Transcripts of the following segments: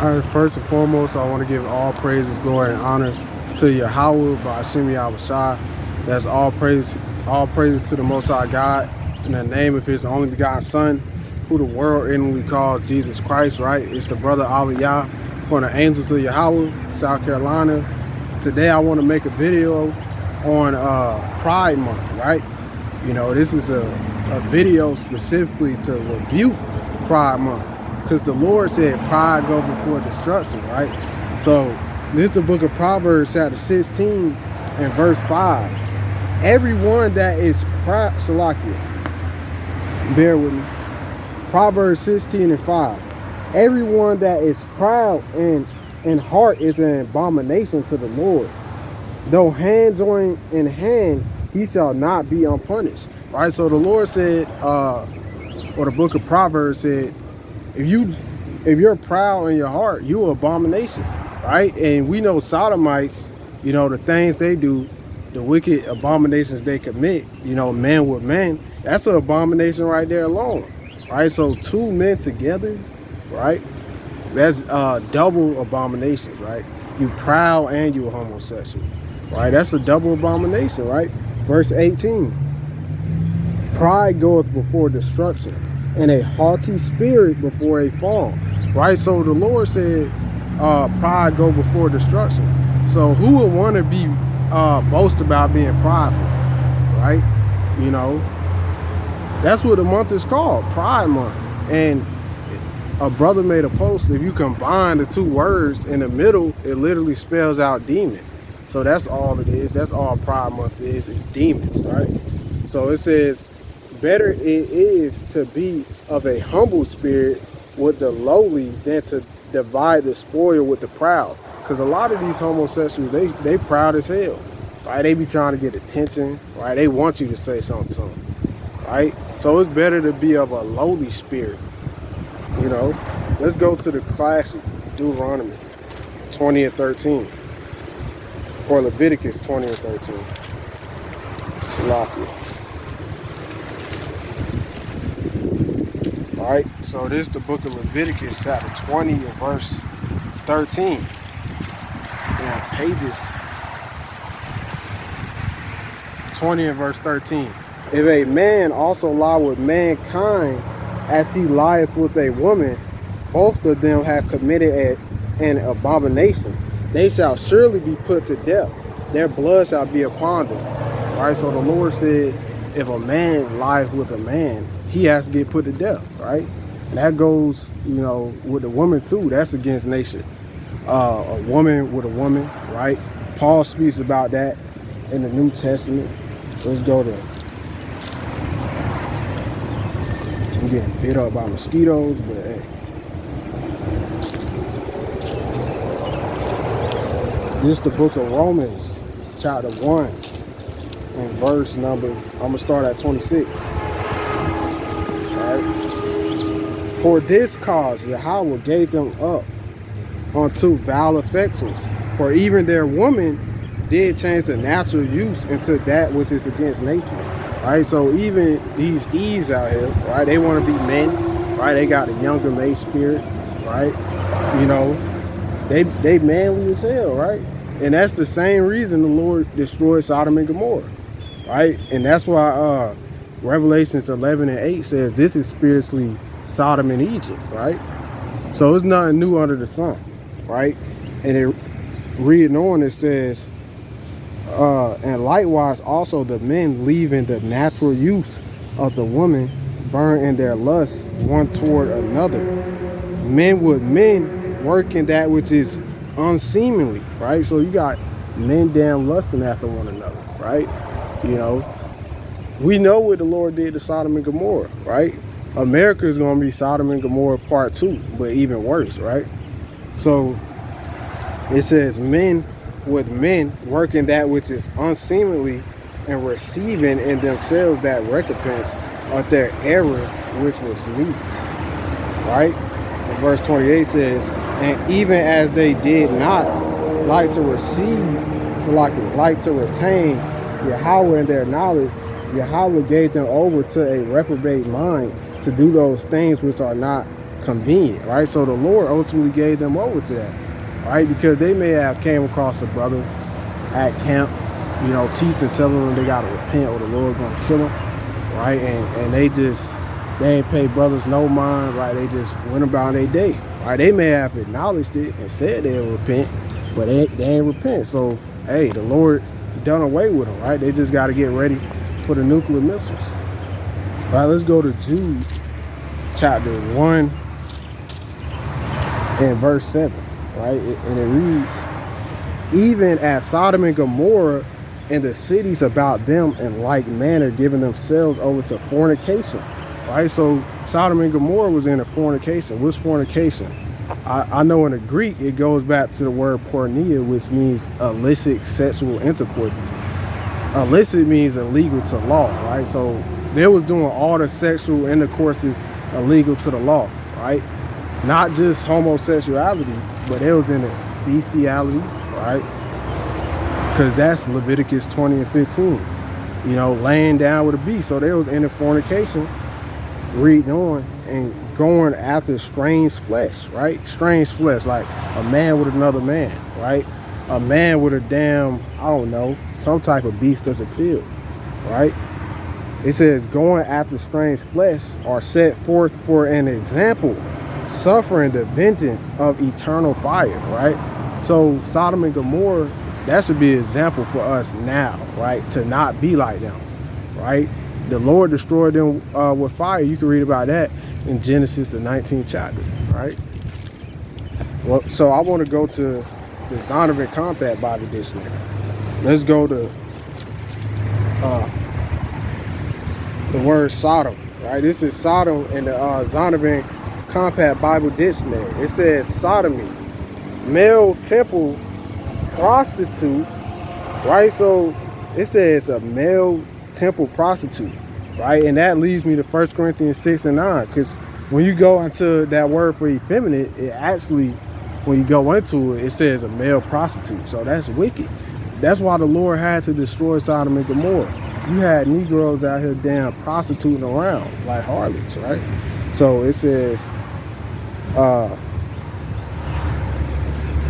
All right, first and foremost, I want to give all praises, glory, and honor to Yahweh by Hashem Yahushua. That's all praises to the Most High God in the name of His only begotten Son, who the world inwardly calls Jesus Christ. Right? It's the brother Aliyah from the Angels of Yahweh, South Carolina. Today, I want to make a video on Pride Month. Right? You know, this is a video specifically to rebuke Pride Month. Because the Lord said pride go before destruction, right? So this is the book of Proverbs chapter 16 and verse 5. Everyone that is proud, Salakia, bear with me. Proverbs 16 and 5. Everyone that is proud in heart is an abomination to the Lord. Though hand join in hand, he shall not be unpunished. Right? So the Lord said, or the book of Proverbs said, if you're proud in your heart, you're an abomination, right? And we know sodomites, you know, the things they do, the wicked abominations they commit, you know, man with man, that's an abomination right there alone, right? So two men together, right? That's double abominations, right? You proud and you a homosexual, right? That's a double abomination, right? Verse 18, pride goeth before destruction, and a haughty spirit before a fall, right? So the Lord said pride go before destruction. So who would want to be boast about being prideful, right? You know, that's what the month is called, Pride Month. And a brother made a post, if you combine the two words in the middle, it literally spells out demon. So that's all it is. That's all Pride Month is demons, right? So it says, better it is to be of a humble spirit with the lowly than to divide the spoil with the proud. Because a lot of these homosexuals, they proud as hell, right? They be trying to get attention, right? They want you to say something to them, right? So it's better to be of a lowly spirit, you know? Let's go to the classic Deuteronomy 20 and 13, or Leviticus 20 and 13. Salakia. All right, so this is the book of Leviticus, chapter 20 and verse 13. Yeah, pages 20 and verse 13. If a man also lie with mankind as he lieth with a woman, both of them have committed an abomination. They shall surely be put to death. Their blood shall be upon them. All right, so the Lord said, if a man lies with a man, he has to get put to death, right? And that goes, you know, with the woman too. That's against nature. A woman with a woman, right? Paul speaks about that in the New Testament. Let's go there. I'm getting bit up by mosquitoes, but hey. This is the book of Romans, chapter 1, and verse number, I'm going to start at 26. For this cause Yahweh gave them up unto vile affections, for even their women did change the natural use into that which is against nature. Right? So even these Eves out here, right, they want to be men, right? They got a younger male spirit, right? You know, they manly as hell, right? And that's the same reason the Lord destroyed Sodom and Gomorrah, right? And that's why Revelations 11 and 8 says this is spiritually Sodom and Egypt, right? So it's nothing new under the sun, right? And it reading on, it says, and likewise also the men leaving the natural use of the woman burn in their lust one toward another. Men with men working that which is unseemly, right? So you got men damn lusting after one another, right? You know, we know what the Lord did to Sodom and Gomorrah, right? America is going to be Sodom and Gomorrah part 2, but even worse, right? So it says men with men working that which is unseemly and receiving in themselves that recompense of their error which was meet, right? And verse 28 says, and even as they did not like to receive, so like to retain Yahweh in their knowledge, Yahweh gave them over to a reprobate mind to do those things which are not convenient, right? So the Lord ultimately gave them over to that, right? Because they may have came across a brother at camp, you know, teaching, telling them they got to repent or the Lord gonna kill them, right? And they ain't pay brothers no mind, right? They just went about their day, right? They may have acknowledged it and said they'll repent, but they ain't repent. So, hey, the Lord done away with them, right? They just got to get ready for the nuclear missiles. All right, let's go to Jude chapter 1 and verse 7, right? And it reads, even as Sodom and Gomorrah and the cities about them in like manner giving themselves over to fornication, right? So Sodom and Gomorrah was in a fornication. What's fornication? I know in the Greek it goes back to the word porneia, which means illicit sexual intercourses. Illicit means illegal to law, right? So they was doing all the sexual intercourses illegal to the law, right? Not just homosexuality, but it was in the bestiality, right? Because that's Leviticus 20 and 15, you know, laying down with a beast. So they was in the fornication, reading on and going after strange flesh, right? Strange flesh, like a man with another man, right? A man with a damn, I don't know, some type of beast of the field, right? It says going after strange flesh are set forth for an example, suffering the vengeance of eternal fire, right? So Sodom and Gomorrah, that should be an example for us now, right? To not be like them, right? The Lord destroyed them with fire. You can read about that in Genesis, the 19th chapter, right? Well, so I want to go to the Zondervan Compact Bible Dictionary. Let's go to the word Sodom, right? This is Sodom in the Zondervan Compact Bible Dictionary. It says sodomy, male temple prostitute, right? So it says a male temple prostitute, right? And that leads me to 1 Corinthians 6 and 9, because when you go into that word for effeminate, it actually, when you go into it, it says a male prostitute. So that's wicked. That's why the Lord had to destroy Sodom and Gomorrah. You had Negroes out here damn prostituting around like harlots, right? So it says,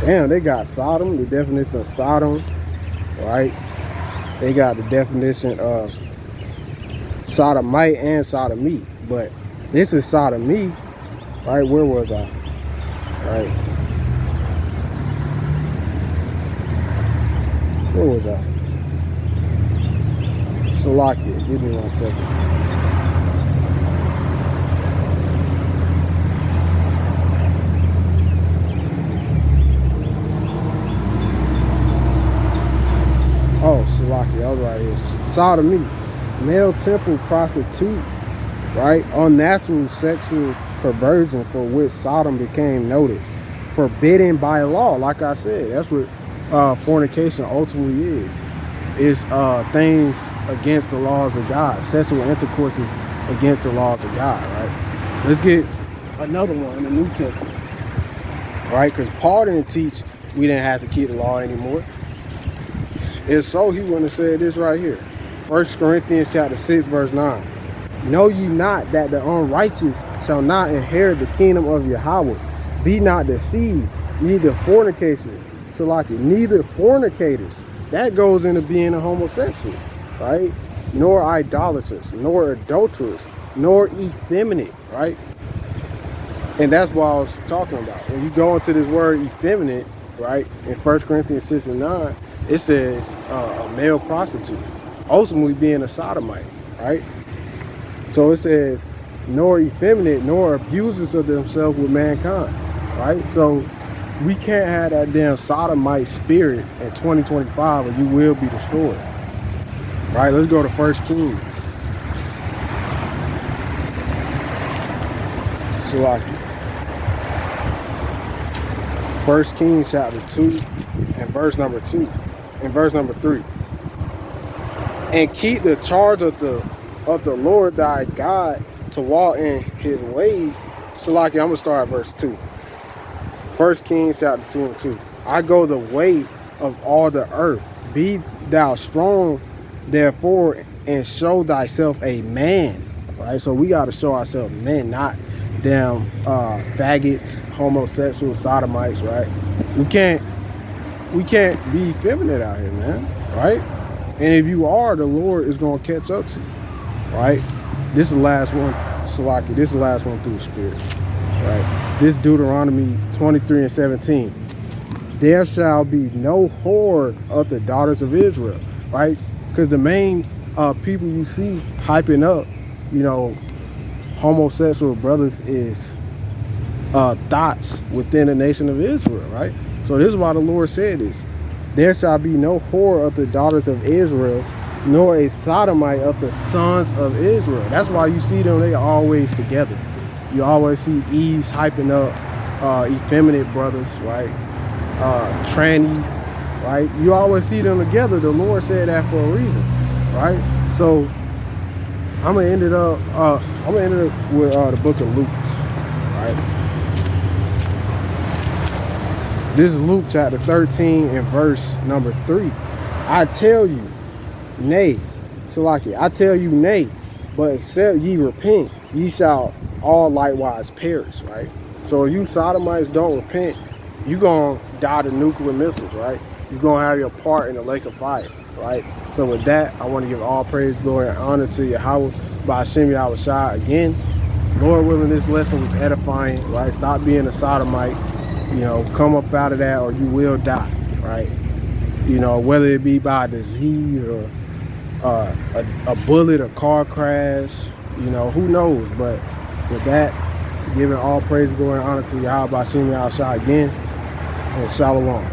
damn, they got Sodom, the definition of Sodom, right? They got the definition of sodomite and sodomy, but this is sodomy, right? Where was I? Right. Where was I? Salakia, give me 1 second. Oh, Salakia, I was right here. Sodomy, male temple prostitute, right? Unnatural sexual perversion for which Sodom became noted. Forbidden by law, like I said. That's what fornication ultimately is. It's things against the laws of God. Sexual intercourses against the laws of God, right? Let's get another one in the New Testament, right? Because Paul didn't teach we didn't have to keep the law anymore. If so, he wouldn't have said this right here. 1 Corinthians chapter 6, verse 9. Know ye not that the unrighteous shall not inherit the kingdom of Yahweh? Be not deceived, neither fornicators, neither fornicators. That goes into being a homosexual, right? Nor idolaters, nor adulterers, nor effeminate, right? And that's what I was talking about. When you go into this word effeminate, right, in 1 Corinthians 6 and 9, it says a male prostitute, ultimately being a sodomite, right? So it says, nor effeminate, nor abusers of themselves with mankind, right? So we can't have that damn sodomite spirit in 2025 or you will be destroyed, right? Let's go to 1 Kings. Salaki. 1 Kings chapter 2 and verse number 2 and verse number 3. And keep the charge of the Lord thy God to walk in his ways. Salaki, I'm gonna start at verse 2. 1 Kings chapter 2 and 2. I go the way of all the earth. Be thou strong, therefore, and show thyself a man. Right? So we got to show ourselves men, not damn faggots, homosexuals, sodomites, right? We can't be effeminate out here, man, right? And if you are, the Lord is gonna catch up to you, right? This is the last one, Salaki. This is the last one through the Spirit, right? This Deuteronomy 23:17. There shall be no whore of the daughters of Israel, right? Because the main people you see hyping up, you know, homosexual brothers is thoughts within the nation of Israel, right? So this is why the Lord said this. There shall be no whore of the daughters of Israel, nor a sodomite of the sons of Israel. That's why you see them, they are always together. You always see Eve's hyping up effeminate brothers, right? Trannies, right? You always see them together. The Lord said that for a reason, right? So I'm gonna end it up with the book of Luke, right? This is Luke chapter 13 and verse number 3. I tell you, nay, Salaki, I tell you, nay, but except ye repent, ye shall all likewise perish, right? So if you sodomites don't repent, you gonna die to nuclear missiles, right? You're gonna have your part in the lake of fire, right? So with that, I want to give all praise, glory, and honor to Yahweh by Hashem Yahweh Shai again. Lord willing, this lesson was edifying, right? Stop being a sodomite. You know, come up out of that or you will die, right? You know, whether it be by disease or a bullet, a car crash, you know, who knows? But with that, giving all praise, glory, and honor to Yahweh by Hashem Yahweh Shai again, and Shalom.